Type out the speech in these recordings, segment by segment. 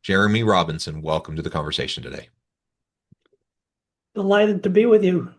Jeremy Robinson, welcome to the conversation today. Delighted to be with you.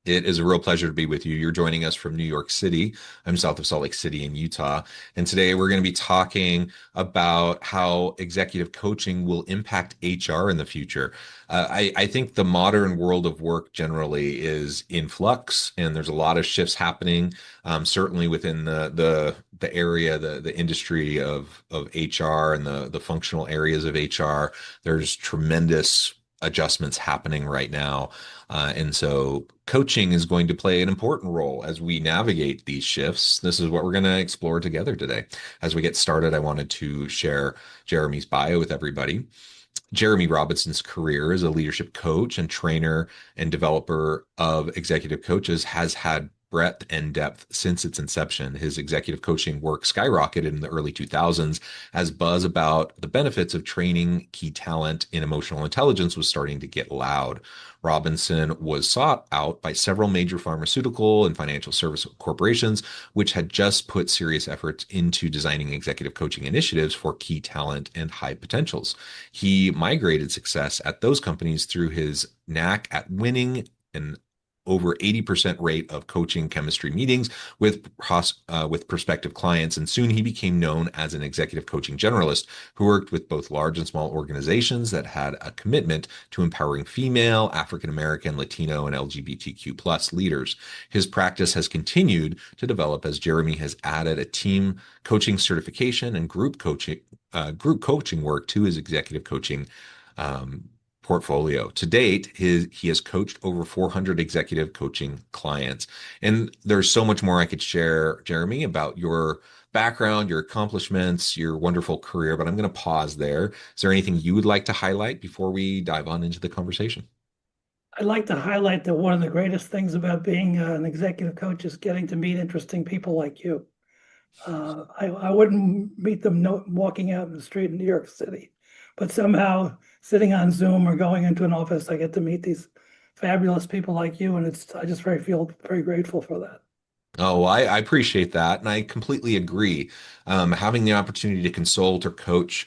It is a real pleasure to be with you. You're joining us from New York City. I'm south of Salt Lake City in Utah. And today we're going to be talking about how executive coaching will impact HR in the future. I think the modern world of work generally is in flux, and there's a lot of shifts happening, certainly within the area, the industry of HR and the functional areas of HR. There's tremendous adjustments happening right now. And so coaching is going to play an important role as we navigate these shifts. This is what we're going to explore together today. As we get started, I wanted to share Jeremy's bio with everybody. Jeremy Robinson's career as a leadership coach and trainer and developer of executive coaches has had breadth and depth since its inception. His executive coaching work skyrocketed in the early 2000s as buzz about the benefits of training key talent in emotional intelligence was starting to get loud. Robinson was sought out by several major pharmaceutical and financial service corporations, which had just put serious efforts into designing executive coaching initiatives for key talent and high potentials. He migrated success at those companies through his knack at winning an over 80% rate of coaching chemistry meetings with prospective clients, and soon he became known as an executive coaching generalist who worked with both large and small organizations that had a commitment to empowering female, African American, Latino, and LGBTQ plus leaders. His practice has continued to develop as Jeremy has added a team coaching certification and group coaching work to his executive coaching portfolio. To date, he has coached over 400 executive coaching clients. And there's so much more I could share, Jeremy, about your background, your accomplishments, your wonderful career, but I'm going to pause there. Is there anything you would like to highlight before we dive on into the conversation? I'd like to highlight that one of the greatest things about being an executive coach is getting to meet interesting people like you. I wouldn't meet them walking out in the street in New York City, but somehow sitting on Zoom or going into an office, I get to meet these fabulous people like you, and I just feel very grateful for that. Oh, I appreciate that. And I completely agree. Having the opportunity to consult or coach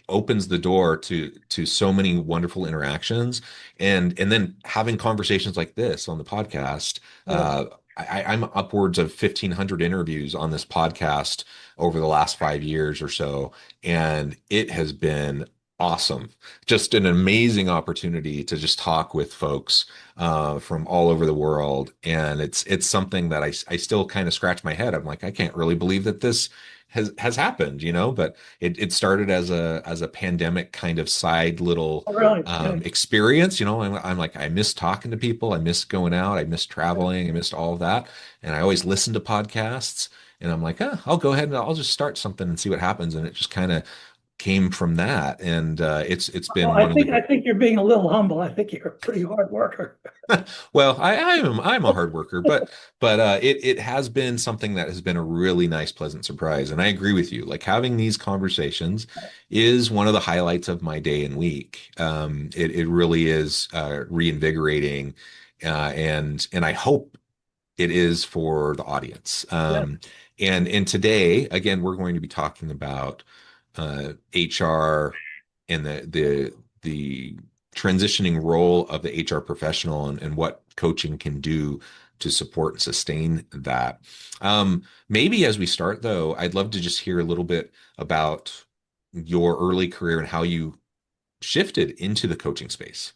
opens the door to so many wonderful interactions. And then having conversations like this on the podcast. Yeah. I'm upwards of 1,500 interviews on this podcast over the last 5 years or so. And it has been awesome. Just an amazing opportunity to just talk with folks from all over the world. And it's something that I still kind of scratch my head. I'm like, I can't really believe that this has happened, but it started as a pandemic kind of side little Oh, really? Yeah. experience. I'm like, I miss talking to people, I miss going out, I miss traveling, I missed all of that. And I always listen to podcasts, and I'm like, I'll go ahead and I'll just start something and see what happens. And it just kind of came from that. And it's Well, been I one of the think I think you're being a little humble. I think you're a pretty hard worker. well, I'm a hard worker, but it has been something that has been a really nice, pleasant surprise. And I agree with you. Like having these conversations is one of the highlights of my day and week. It really is reinvigorating, and I hope it is for the audience. Yeah. And today, again, we're going to be talking about HR and the transitioning role of the HR professional and what coaching can do to support and sustain that. Maybe as we start, though, I'd love to just hear a little bit about your early career and how you shifted into the coaching space.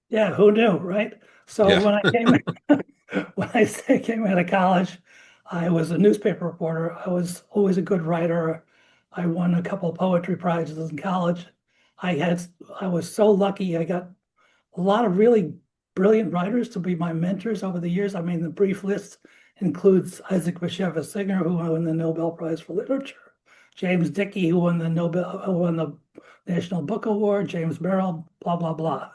Yeah, who knew, right? So Yeah. when I came when came out of college, I was a newspaper reporter. I was always a good writer. I won a couple of poetry prizes in college. I had I was so lucky. I got a lot of really brilliant writers to be my mentors over the years. I mean, the brief list includes Isaac Bashevis Singer, who won the Nobel Prize for Literature, James Dickey, who won the National Book Award, James Merrill, blah blah blah.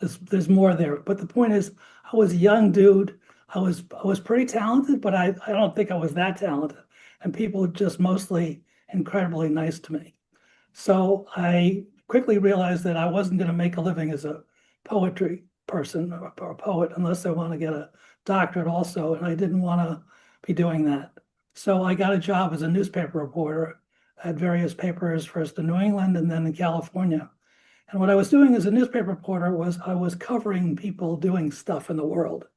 There's more there, but the point is, I was a young dude. I was pretty talented, but I don't think I was that talented, and people were just mostly incredibly nice to me. So I quickly realized that I wasn't going to make a living as a poetry person or a poet unless I want to get a doctorate also, and I didn't want to be doing that. So I got a job as a newspaper reporter at various papers, first in New England and then in California. And what I was doing as a newspaper reporter was I was covering people doing stuff in the world,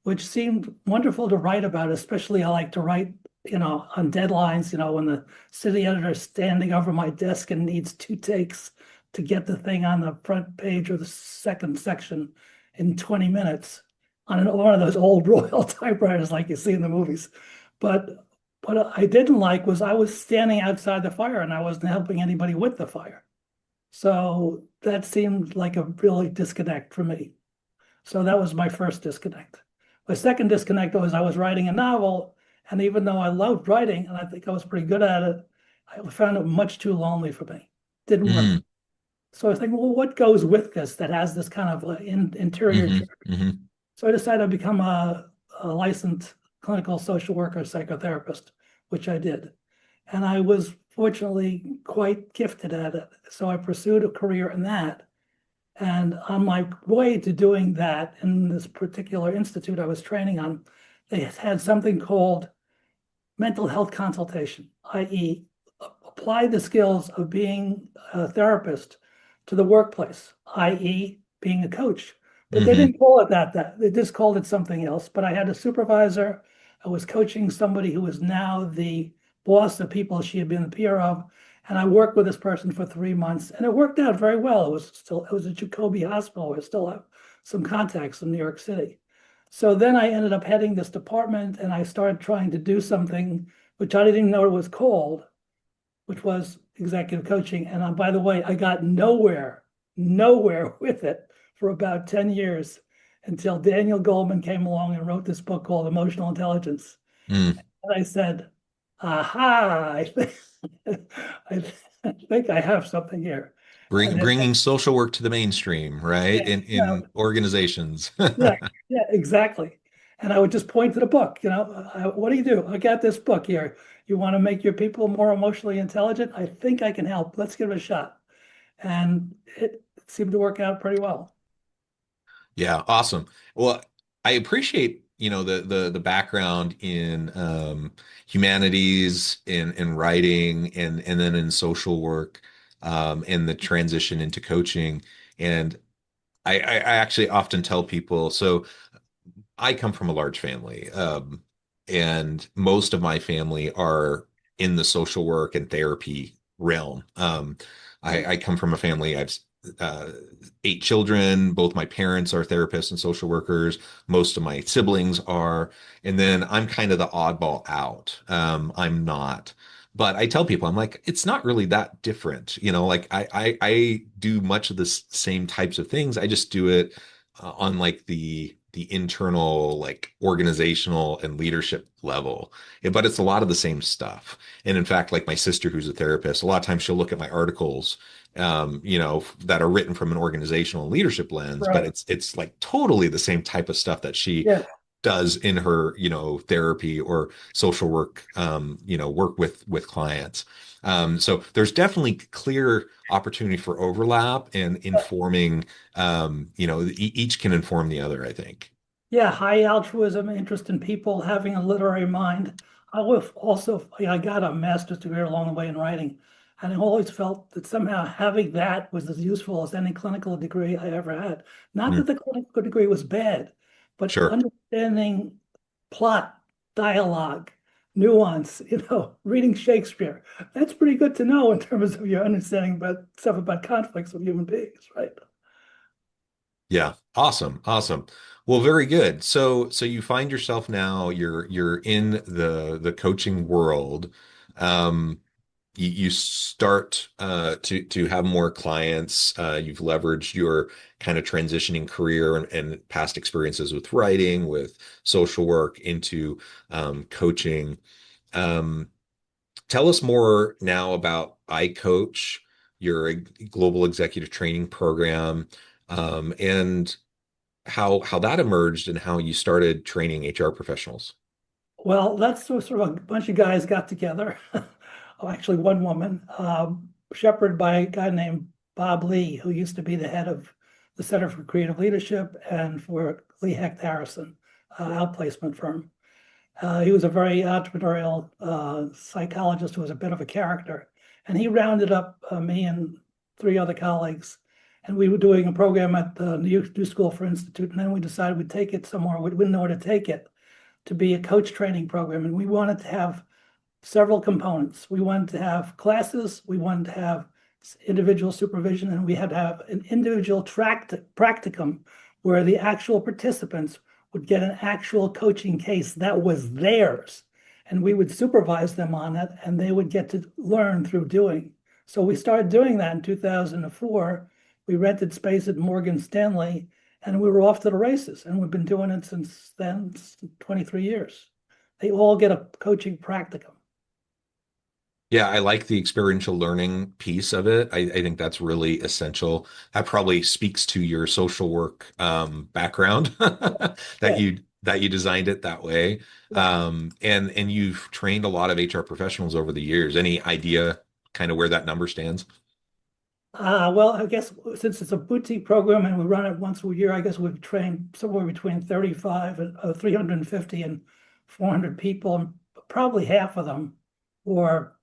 which seemed wonderful to write about. Especially I like to write, on deadlines, when the city editor is standing over my desk and needs 2 takes to get the thing on the front page or the second section in 20 minutes on one of those old Royal typewriters like you see in the movies. But what I didn't like was I was standing outside the fire and I wasn't helping anybody with the fire. So that seemed like a really disconnect for me. So that was my first disconnect. My second disconnect was I was writing a novel, and even though I loved writing and I think I was pretty good at it, I found it much too lonely for me. Didn't work. Mm, So I was thinking, well, what goes with this that has this kind of interior hmm journey? hmm So I decided to become a licensed clinical social worker psychotherapist, which I did. And I was fortunately quite gifted at it. So I pursued a career in that. And on my way to doing that in this particular institute I was training on, they had something called mental health consultation, i.e., apply the skills of being a therapist to the workplace, i.e., being a coach. But they hmm didn't call it that. They just called it something else. But I had a supervisor. I was coaching somebody who is now the boss of people she had been the peer of. And I worked with this person for 3 months, and it worked out very well. It was at Jacobi Hospital, where I still have some contacts in New York City. So then I ended up heading this department, and I started trying to do something which I didn't even know it was called, which was executive coaching. And by the way, I got nowhere with it for about 10 years until Daniel Goleman came along and wrote this book called Emotional Intelligence. mm. And I said, aha, I think I have something here. And it, Bringing social work to the mainstream, right? yeah, In organizations. yeah, yeah, exactly. And I would just point to the book, what do you do? I got this book here. You want to make your people more emotionally intelligent? I think I can help. Let's give it a shot. And it seemed to work out pretty well. Yeah, awesome. Well, I appreciate, the background in humanities, in writing, and then in social work, and the transition into coaching. And I actually often tell people, so I come from a large family, and most of my family are in the social work and therapy realm. I come from a family, I've uh, 8 children. Both my parents are therapists and social workers. Most of my siblings are. And then I'm kind of the oddball out. I'm not. But I tell people, I'm like, it's not really that different. Like I do much of the same types of things. I just do it on like the internal like organizational and leadership level. But it's a lot of the same stuff. And in fact, like my sister who's a therapist, a lot of times she'll look at my articles that are written from an organizational and leadership lens, but Right. it's like totally the same type of stuff that she Yeah. does in her, therapy or social work, work with clients. So there's definitely clear opportunity for overlap and informing, each can inform the other, I think. Yeah, high altruism, interest in people, having a literary mind. I got a master's degree along the way in writing, and I always felt that somehow having that was as useful as any clinical degree I ever had. Not that Mm, the clinical degree was bad, but sure. understanding plot, dialogue, nuance, reading Shakespeare. That's pretty good to know in terms of your understanding about stuff about conflicts with human beings, right? Yeah. Awesome. Awesome. Well, very good. So you find yourself now, you're in the coaching world. Um, you start to have more clients. You've leveraged your kind of transitioning career and past experiences with writing, with social work into coaching. Um, Tell us more now about iCoach, your global executive training program, and how that emerged and how you started training HR professionals. Well, that's sort of a bunch of guys got together. Oh, actually, one woman, shepherded by a guy named Bob Lee, who used to be the head of the Center for Creative Leadership and for Lee Hecht Harrison, outplacement firm. He was a very entrepreneurial psychologist who was a bit of a character. And he rounded up me and three other colleagues. And we were doing a program at the New School for Institute. And then we decided we'd take it somewhere. We didn't know where to take it, to be a coach training program. And we wanted to have several components. We wanted to have classes, we wanted to have individual supervision, and we had to have an individual practicum where the actual participants would get an actual coaching case that was theirs. And we would supervise them on it, and they would get to learn through doing. So we started doing that in 2004. We rented space at Morgan Stanley, and we were off to the races. And we've been doing it since then, 23 years. They all get a coaching practicum. Yeah, I like the experiential learning piece of it. I think that's really essential. That probably speaks to your social work background that Yeah, you designed it that way. yeah. And you've trained a lot of HR professionals over the years. Any idea kind of where that number stands? Well, I guess since it's a boutique program and we run it once a year, I guess we've trained somewhere between 35 and 350 and 400 people, and probably half of them, or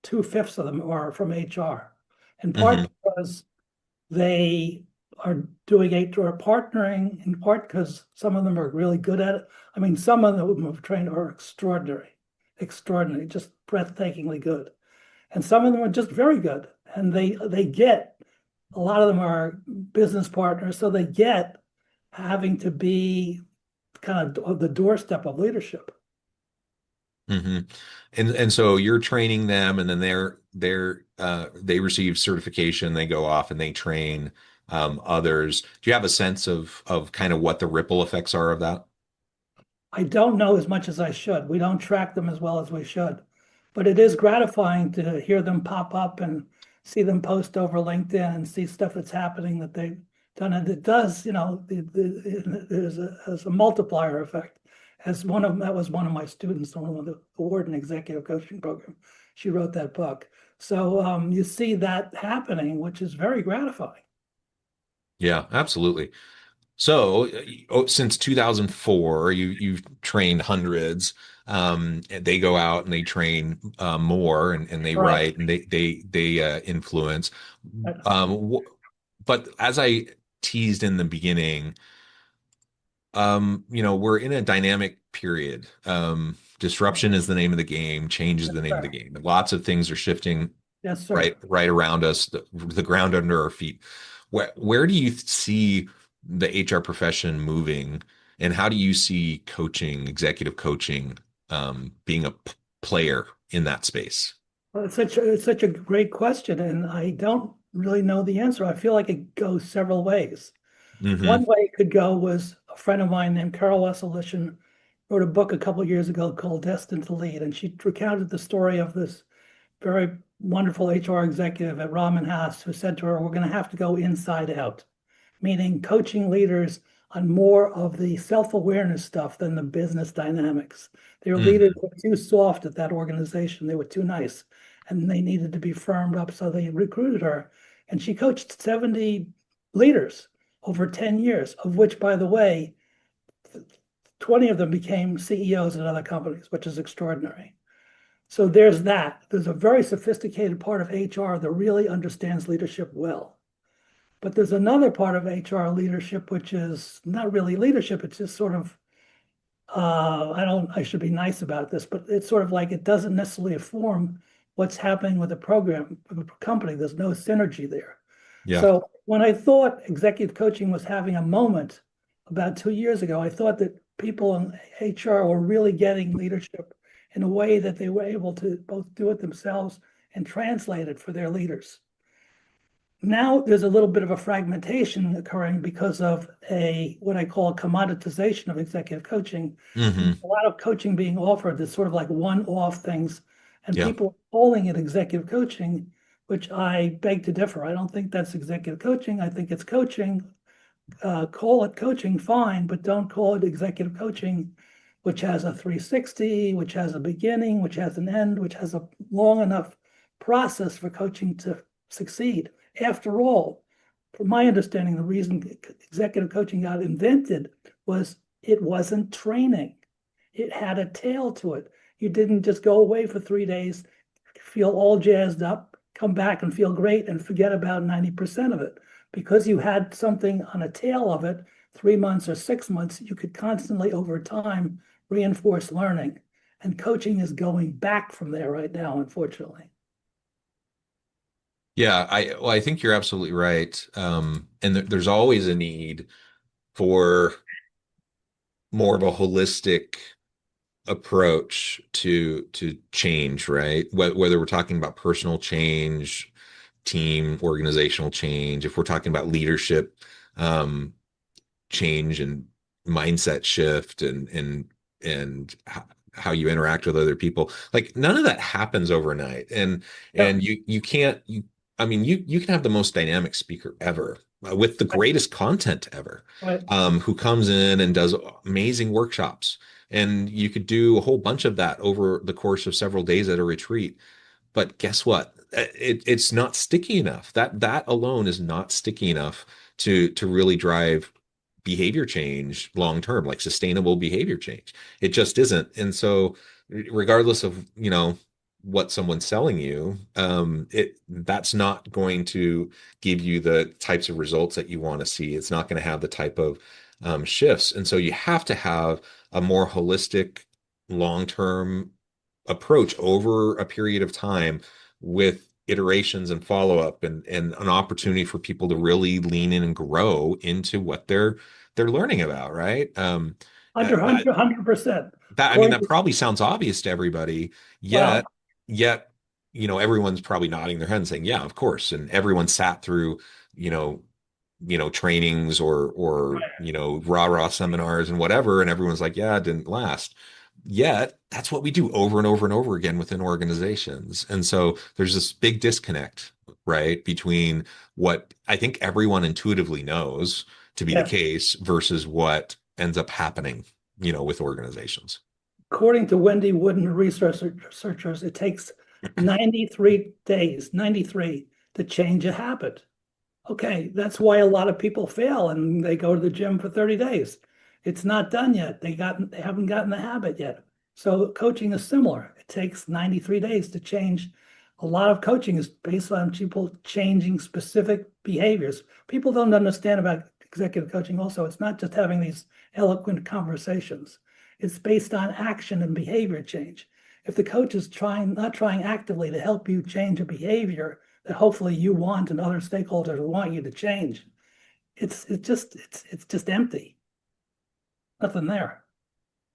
two-fifths of them, are from HR. In part Hmm. because they are doing HR partnering, in part because some of them are really good at it. I mean, some of them have trained are extraordinary, just breathtakingly good. And some of them are just very good. And they get, a lot of them are business partners, so they get having to be kind of the doorstep of leadership. Hmm. And so you're training them, and then they receive certification, they go off and they train others. Do you have a sense of kind of what the ripple effects are of that? I don't know as much as I should. We don't track them as well as we should. But it is gratifying to hear them pop up and see them post over LinkedIn and see stuff that's happening that they've done. And it does, there's a multiplier effect. That was one of my students on the award and executive coaching program. She wrote that book. So you see that happening, which is very gratifying. Yeah, absolutely. So, since 2004, you've trained hundreds. And they go out and they train more, and they Right. write and they influence. Right. Um, but as I teased in the beginning, we're in a dynamic period. Disruption is the name of the game. Change is Yes, the name of the sir. game. And lots of things are shifting Yes, right sir. right around us, the ground under our feet. Where do you see the HR profession moving, and how do you see coaching, executive coaching, being a player in that space? Well, it's such a great question, and I don't really know the answer. I feel like it goes several ways. Hmm. One way it could go was a friend of mine named Carol Wesselish wrote a book a couple of years ago called Destined to Lead, and she recounted the story of this very wonderful HR executive at Raman House who said to her, "We're going to have to go inside out," meaning coaching leaders on more of the self-awareness stuff than the business dynamics. Their leaders Hmm. were too soft at that organization. They were too nice, and they needed to be firmed up. So they recruited her, and she coached 70 leaders over 10 years, of which, by the way, 20 of them became CEOs at other companies, which is extraordinary. So there's that. There's a very sophisticated part of HR that really understands leadership well. But there's another part of HR leadership, which is not really leadership. It's just sort of, I should be nice about this, but it's sort of like it doesn't necessarily inform what's happening with the program, with the company. There's no synergy there. Yeah. So when I thought executive coaching was having a moment about 2 years ago, I thought that people in HR were really getting leadership in a way that they were able to both do it themselves and translate it for their leaders. Now there's a little bit of a fragmentation occurring because of what I call a commoditization of executive coaching. Hmm. A lot of coaching being offered that's sort of like one-off things, and Yeah. people are calling it executive coaching, which I beg to differ. I don't think that's executive coaching. I think it's coaching. Call it coaching, fine, but don't call it executive coaching, which has a 360, which has a beginning, which has an end, which has a long enough process for coaching to succeed. After all, from my understanding, the reason executive coaching got invented was it wasn't training. it had a tail to it. You didn't just go away for 3 days, feel all jazzed up, come back and feel great and forget about 90% of it. Because you had something on a tail of it, 3 months or 6 months, you could constantly over time reinforce learning. And coaching is going back from there right now, unfortunately. Yeah, I think you're absolutely right. And there's always a need for more of a holistic approach to change, right? Whether we're talking about personal change, team, organizational change, if we're talking about leadership, um, change and mindset shift and how you interact with other people. Like none of that happens overnight. And Yep. you can't you I mean you can have the most dynamic speaker ever with the Right. greatest content ever, Right. who comes in and does amazing workshops. And you could do a whole bunch of that over the course of several days at a retreat. But guess what? It's not sticky enough. That alone is not sticky enough to really drive behavior change long term, like sustainable behavior change. It just isn't. And so, regardless of what someone's selling you, that's not going to give you the types of results that you want to see. It's not going to have the type of shifts. And so, you have to have a more holistic, long term approach over a period of time with iterations and follow up and an opportunity for people to really lean in and grow into what they're learning about, right? Uh, Under that 100%. that I mean that According, probably sounds obvious to everybody, well, yet everyone's probably nodding their head and saying, yeah, of course. And everyone sat through, you know, trainings or right. rah-rah seminars and whatever, and everyone's like, yeah, it didn't last. Yet that's what we do over and over and over again within organizations. And so there's this big disconnect, right, between what I think everyone intuitively knows to be the Yes. case versus what ends up happening, with organizations. According to Wendy Wood and researchers, it takes 93 days, 93, to change a habit. Okay, that's why a lot of people fail and they go to the gym for 30 days. It's not done yet. They haven't gotten the habit yet. So coaching is similar. It takes 93 days to change. A lot of coaching is based on people changing specific behaviors. People don't understand about executive coaching also. It's not just having these eloquent conversations. It's based on action and behavior change. If the coach is not trying actively to help you change a behavior, that hopefully you want and other stakeholders want you to change. It's just empty. Nothing there.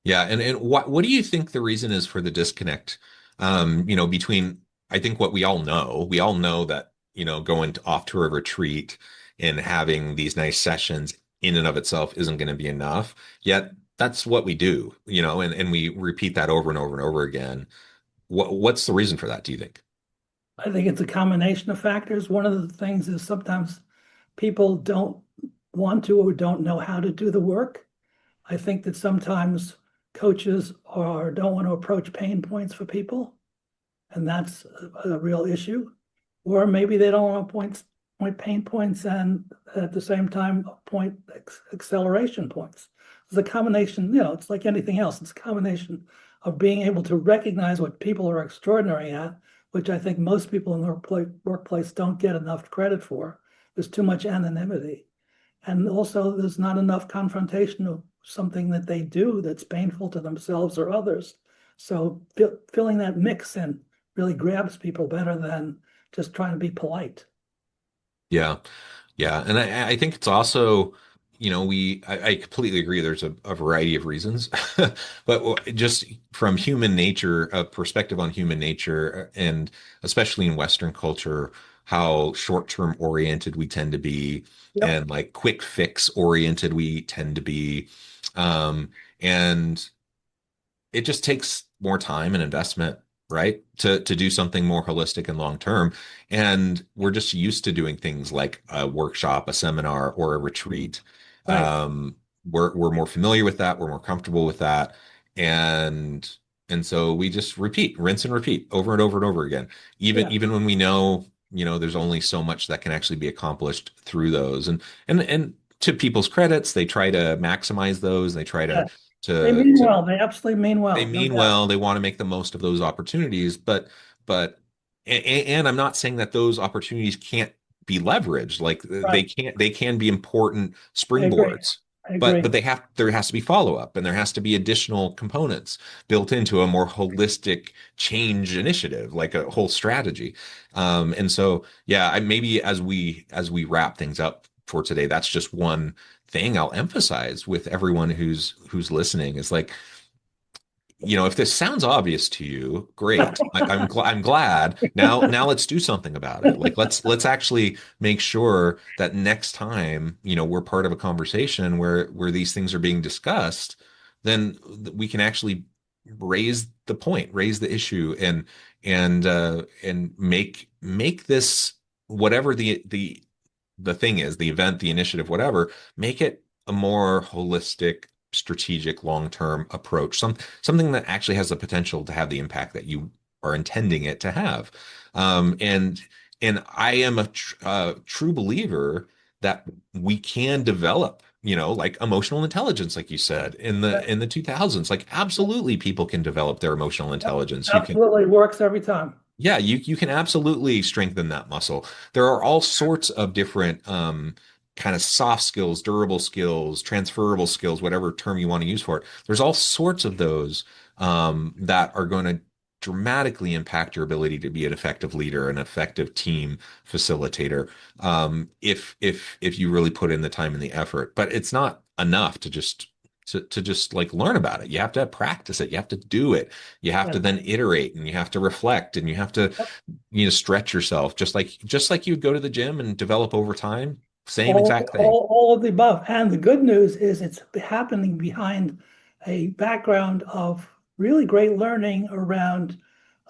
Yeah, and what do you think the reason is for the disconnect? Between I think what we all know that going off to a retreat and having these nice sessions in and of itself isn't going to be enough. Yet that's what we do, and we repeat that over and over and over again. What's the reason for that, do you think? I think it's a combination of factors. One of the things is sometimes people don't want to or don't know how to do the work. I think that sometimes coaches don't want to approach pain points for people, and that's a real issue. Or maybe they don't want to point pain points and at the same time point acceleration points. It's a combination, it's like anything else. It's a combination of being able to recognize what people are extraordinary at, which I think most people in the workplace don't get enough credit for. There's too much anonymity. And also, there's not enough confrontation of something that they do that's painful to themselves or others. So filling that mix in really grabs people better than just trying to be polite. Yeah. Yeah, and I think it's also, I completely agree. There's a variety of reasons, but just from human nature, a perspective on human nature, and especially in Western culture, how short-term oriented we tend to be, Yep. and like quick fix oriented we tend to be, and it just takes more time and investment, right? To do something more holistic and long term. And we're just used to doing things like a workshop, a seminar, or a retreat. Right. We're more familiar with that. We're more comfortable with that. And and so we just repeat, rinse and repeat over and over and over again. Even Yeah. even when we know, there's only so much that can actually be accomplished through those. And to people's credits, they try to maximize those. They try to Yeah. They to mean to well. They absolutely mean they well, no mean doubt. well, they want to make the most of those opportunities, but and I'm not saying that those opportunities can't be leveraged. Like Right. they can be important I agree. springboards, I agree. but there has to be follow up, and there has to be additional components built into a more holistic change initiative, like a whole strategy. And so yeah, maybe as we wrap things up for today, that's just one thing I'll emphasize with everyone who's listening is like, if this sounds obvious to you, great. I'm glad. Now let's do something about it. Like let's actually make sure that next time, we're part of a conversation where these things are being discussed, then we can actually raise the point, raise the issue, and make this whatever the thing is, the event, the initiative, whatever, make it a more holistic, strategic, long-term approach. Something that actually has the potential to have the impact that you are intending it to have. And I am a true believer that we can develop, like emotional intelligence, like you said, in the 2000s. Like absolutely, people can develop their emotional intelligence. You can Absolutely works every time. yeah, you can absolutely strengthen that muscle. There are all sorts of different kind of soft skills, durable skills, transferable skills, whatever term you want to use for it. There's all sorts of those that are going to dramatically impact your ability to be an effective leader, an effective team facilitator, if you really put in the time and the effort. But it's not enough to just like learn about it. You have to practice it. You have to do it. You have to Yes. then iterate and you have to reflect and you have to, stretch yourself just like you would go to the gym and develop over time. Same exact thing. All of the above. And the good news is it's happening behind a background of really great learning around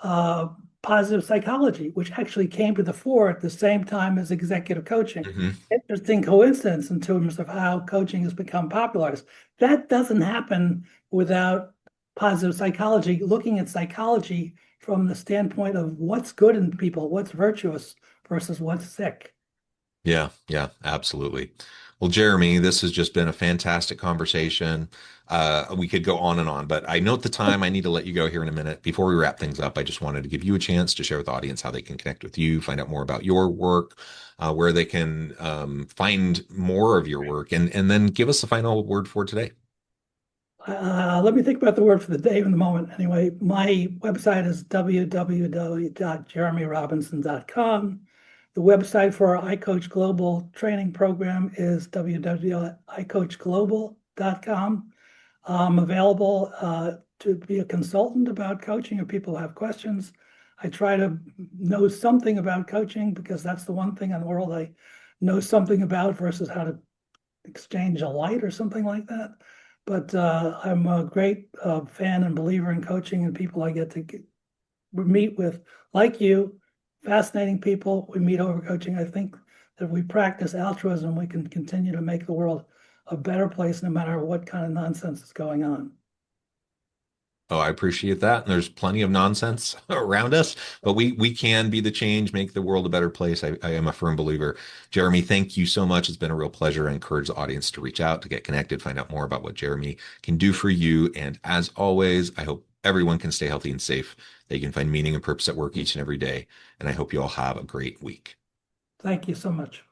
uh, positive psychology, which actually came to the fore at the same time as executive coaching. Hmm. Interesting coincidence in terms of how coaching has become popularized. That doesn't happen without positive psychology, looking at psychology from the standpoint of what's good in people, what's virtuous versus what's sick. Yeah, yeah, absolutely. Well, Jeremy, this has just been a fantastic conversation. We could go on and on, but I note the time. I need to let you go here in a minute. Before we wrap things up, I just wanted to give you a chance to share with the audience how they can connect with you, find out more about your work, where they can find more of your work, and then give us the final word for today. Let me think about the word for the day in the moment. Anyway, my website is www.jeremyrobinson.com. The website for our iCoach Global training program is www.icoachglobal.com. I'm available to be a consultant about coaching if people have questions. I try to know something about coaching because that's the one thing in the world I know something about versus how to exchange a light or something like that. But I'm a great fan and believer in coaching and people I get to meet with, like you, fascinating people we meet over coaching. I think that if we practice altruism, we can continue to make the world a better place no matter what kind of nonsense is going on. Oh, I appreciate that. And there's plenty of nonsense around us, but we can be the change, make the world a better place. I am a firm believer. Jeremy, thank you so much. It's been a real pleasure. I encourage the audience to reach out, to get connected, find out more about what Jeremy can do for you. And as always, I hope everyone can stay healthy and safe. They can find meaning and purpose at work each and every day. And I hope you all have a great week. Thank you so much.